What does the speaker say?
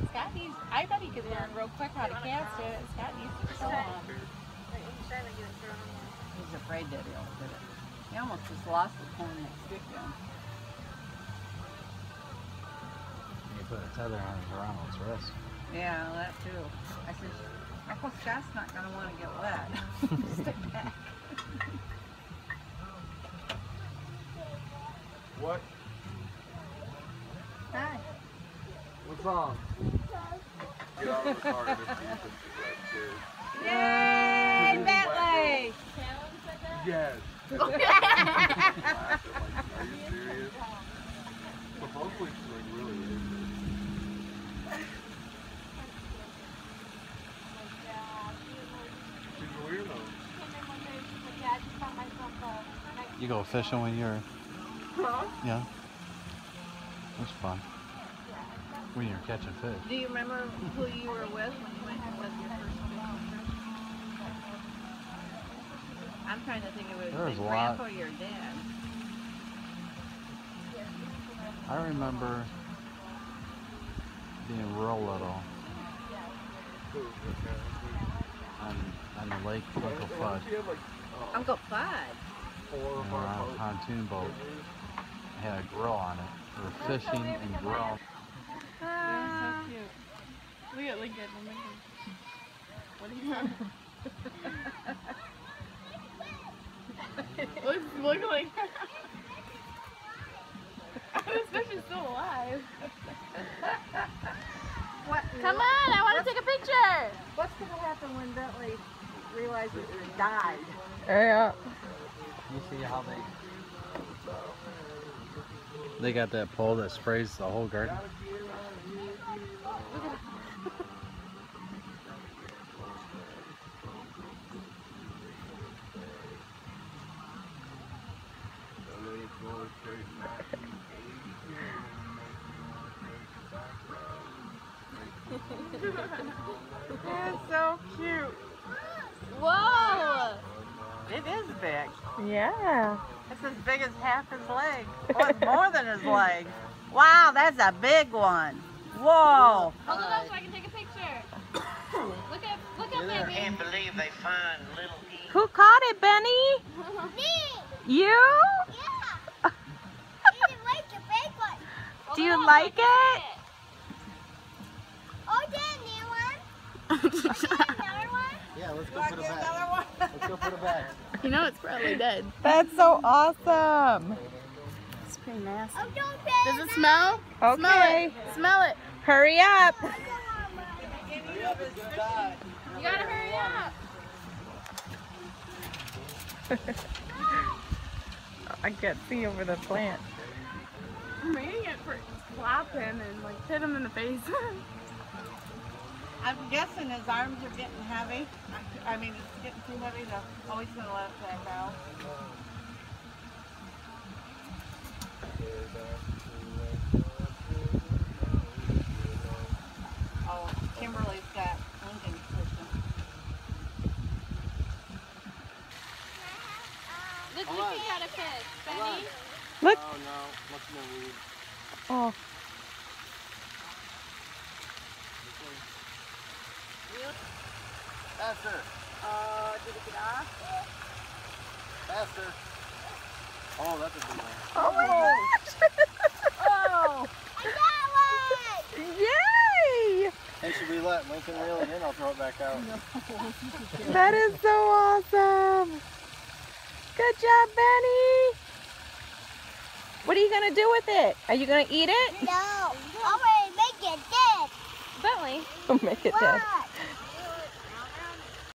Scott needs, I bet he could learn real quick how to cast it. Scott needs to show him. He's afraid that he'll get it. He almost just lost the corn that stick in. You put a tether on Ronald's wrist. Yeah, that too. I said, Uncle Scott's not going to want to get wet. Stick back. What? Hi. What's wrong? Get out of the car and Yay, Bentley! Yes. Are you serious? Supposedly she's like really She's a weirdo. You go fishing when you're... Huh? Yeah. That's fun. When you're catching fish. Do you remember who you were with when you went with your first fishing trip? I'm trying to think of it. There was a lot. Grandpa or your dad? I remember being real little on the lake Uncle Fudd. Uncle Fudd? And we're on a pontoon boat. It had a grill on it. We were fishing and grill. They're so cute. Look at Lincoln. What are you doing? Look like this fish is still alive. What? Come on, I want to take a picture. What's going to happen when Bentley realizes it died? Yeah. You see how they got that pole that sprays the whole garden? That's so cute. Whoa! It is big. Yeah. It's as big as half his leg. Oh, it's more than his leg. Wow, that's a big one. Whoa. Hold it up so I can take a picture. Look at baby. Can't believe they find little E. Who caught it, Benny? Me! You? Yeah! Didn't like the big one. Do you like it? Oh, did you one? Another one? Yeah, let's go put it back. Let's go put it back. You know it's probably dead. That's so awesome. It's pretty nasty. Oh, don't pay Does it smell? Smell Okay. it. Smell it. Hurry up. You gotta hurry up. I can't see over the plant. I'm waiting it for slap him and like hit him in the face. I'm guessing his arms are getting heavy. I mean, it's getting too heavy to always gonna let it back out. Oh, Kimberly's got Lincoln fishing. Look, Lucy had a fish. Benny? Look. Oh no, what's the weed? Oh. Faster! Did it get off? Faster! Oh, that's a big one. Oh my gosh. Oh! I got one! Yay! Hey, should we let Lincoln reel it in? I'll throw it back out. That is so awesome. Good job, Benny. What are you going to do with it? Are you going to eat it? No, I'm gonna make it dead. Bentley. Make it dead. Why?